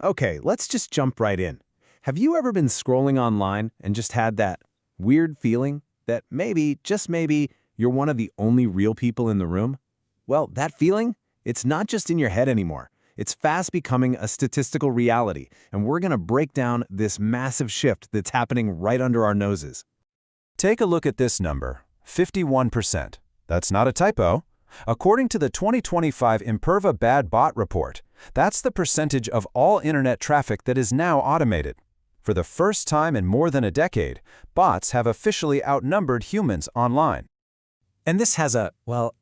Okay, let's just jump right in. Have you ever been scrolling online and just had that weird feeling that maybe, just maybe, you're one of the only real people in the room? Well, that feeling, it's not just in your head anymore. It's fast becoming a statistical reality, and we're going to break down this massive shift that's happening right under our noses. Take a look at this number, 51%. That's not a typo. According to the 2025 Imperva Bad Bot Report, that's the percentage of all internet traffic that is now automated. For the first time in more than a decade, bots have officially outnumbered humans online. And this has a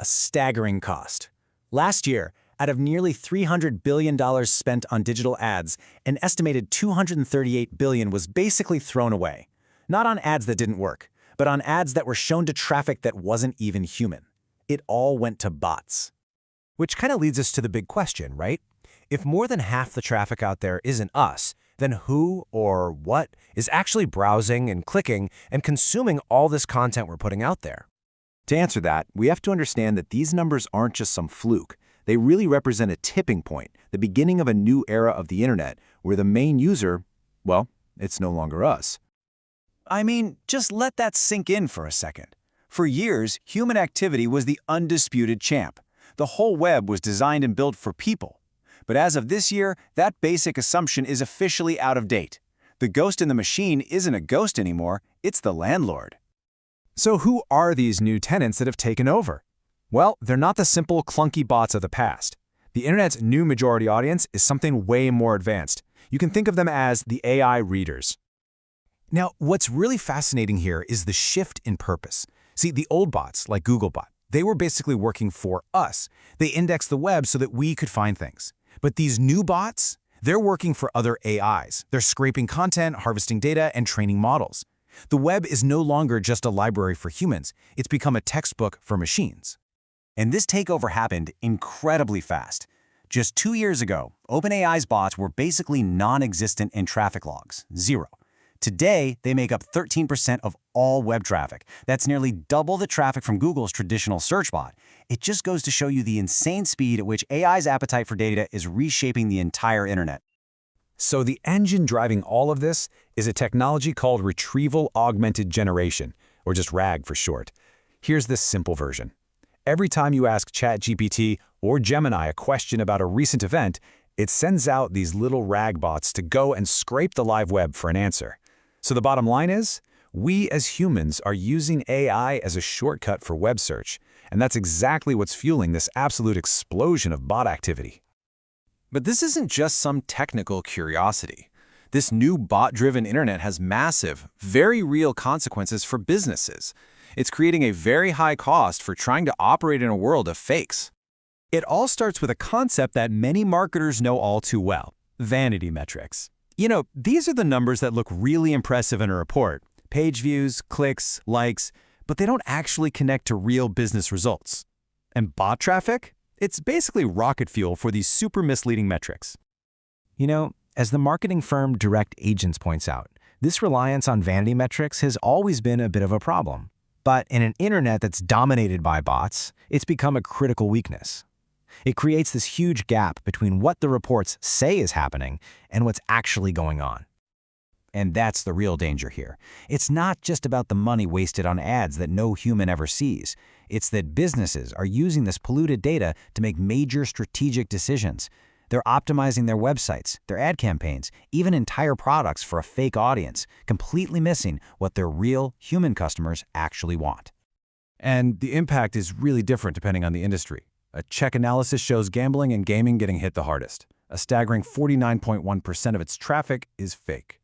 staggering cost. Last year, out of nearly $300 billion spent on digital ads, an estimated $238 billion was basically thrown away. Not on ads that didn't work, but on ads that were shown to traffic that wasn't even human. It all went to bots. Which kind of leads us to the big question, right? If more than half the traffic out there isn't us, then who or what is actually browsing and clicking and consuming all this content we're putting out there? To answer that, we have to understand that these numbers aren't just some fluke. They really represent a tipping point, the beginning of a new era of the internet, where the main user, well, it's no longer us. I mean, just let that sink in for a second. For years, human activity was the undisputed champ. The whole web was designed and built for people. But as of this year, that basic assumption is officially out of date. The ghost in the machine isn't a ghost anymore, it's the landlord. So who are these new tenants that have taken over? Well, they're not the simple, clunky bots of the past. The internet's new majority audience is something way more advanced. You can think of them as the AI readers. Now, what's really fascinating here is the shift in purpose. See, the old bots, like Googlebot, they were basically working for us. They indexed the web so that we could find things. But these new bots, they're working for other AIs. They're scraping content, harvesting data, and training models. The web is no longer just a library for humans. It's become a textbook for machines. And this takeover happened incredibly fast. Just 2 years ago, OpenAI's bots were basically non-existent in traffic logs, zero. Today, they make up 13% of all web traffic. That's nearly double the traffic from Google's traditional search bot. It just goes to show you the insane speed at which AI's appetite for data is reshaping the entire internet. So the engine driving all of this is a technology called Retrieval Augmented Generation, or just RAG for short. Here's this simple version. Every time you ask ChatGPT or Gemini a question about a recent event, it sends out these little RAG bots to go and scrape the live web for an answer. So the bottom line is, we as humans are using AI as a shortcut for web search, and that's exactly what's fueling this absolute explosion of bot activity. But this isn't just some technical curiosity. This new bot-driven internet has massive, very real consequences for businesses. It's creating a very high cost for trying to operate in a world of fakes. It all starts with a concept that many marketers know all too well, vanity metrics. You know, these are the numbers that look really impressive in a report. Page views, clicks, likes, but they don't actually connect to real business results. And bot traffic? It's basically rocket fuel for these super misleading metrics. You know, as the marketing firm Direct Agents points out, this reliance on vanity metrics has always been a bit of a problem. But in an internet that's dominated by bots, it's become a critical weakness. It creates this huge gap between what the reports say is happening and what's actually going on. And that's the real danger here. It's not just about the money wasted on ads that no human ever sees. It's that businesses are using this polluted data to make major strategic decisions. They're optimizing their websites, their ad campaigns, even entire products for a fake audience, completely missing what their real human customers actually want. And the impact is really different depending on the industry. A check analysis shows gambling and gaming getting hit the hardest. A staggering 49.1% of its traffic is fake.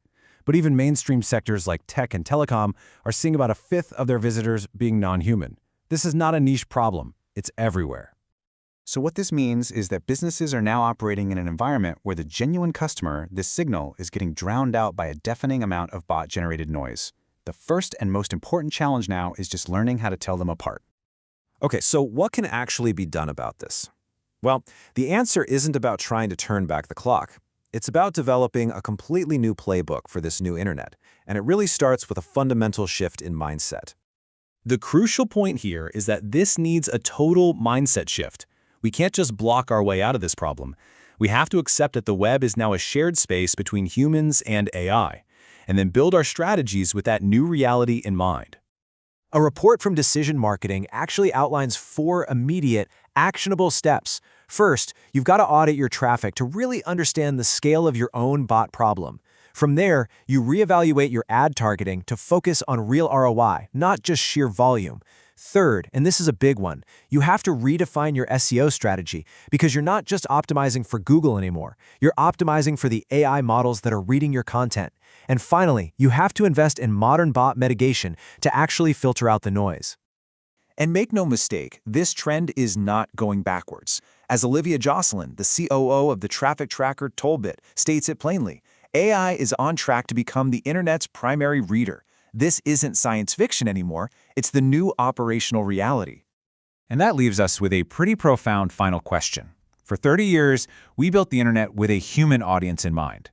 But even mainstream sectors like tech and telecom are seeing about a fifth of their visitors being non-human. This is not a niche problem. It's everywhere. So what this means is that businesses are now operating in an environment where the genuine customer, this signal, is getting drowned out by a deafening amount of bot-generated noise. The first and most important challenge now is just learning how to tell them apart. Okay, so what can actually be done about this? Well, the answer isn't about trying to turn back the clock. It's about developing a completely new playbook for this new internet, and it really starts with a fundamental shift in mindset. The crucial point here is that this needs a total mindset shift. We can't just block our way out of this problem. We have to accept that the web is now a shared space between humans and AI, and then build our strategies with that new reality in mind. A report from Decision Marketing actually outlines 4 immediate, actionable steps. First, you've got to audit your traffic to really understand the scale of your own bot problem. From there, you reevaluate your ad targeting to focus on real ROI, not just sheer volume. Third, and this is a big one, you have to redefine your SEO strategy because you're not just optimizing for Google anymore. You're optimizing for the AI models that are reading your content. And finally, you have to invest in modern bot mitigation to actually filter out the noise. And make no mistake, this trend is not going backwards. As Olivia Jocelyn, the COO of the traffic tracker Tollbit, states it plainly, AI is on track to become the internet's primary reader. This isn't science fiction anymore, it's the new operational reality. And that leaves us with a pretty profound final question. For 30 years, we built the internet with a human audience in mind.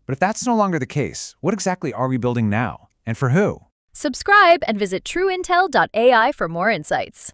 But if that's no longer the case, what exactly are we building now? And for who? Subscribe and visit trueintel.ai for more insights.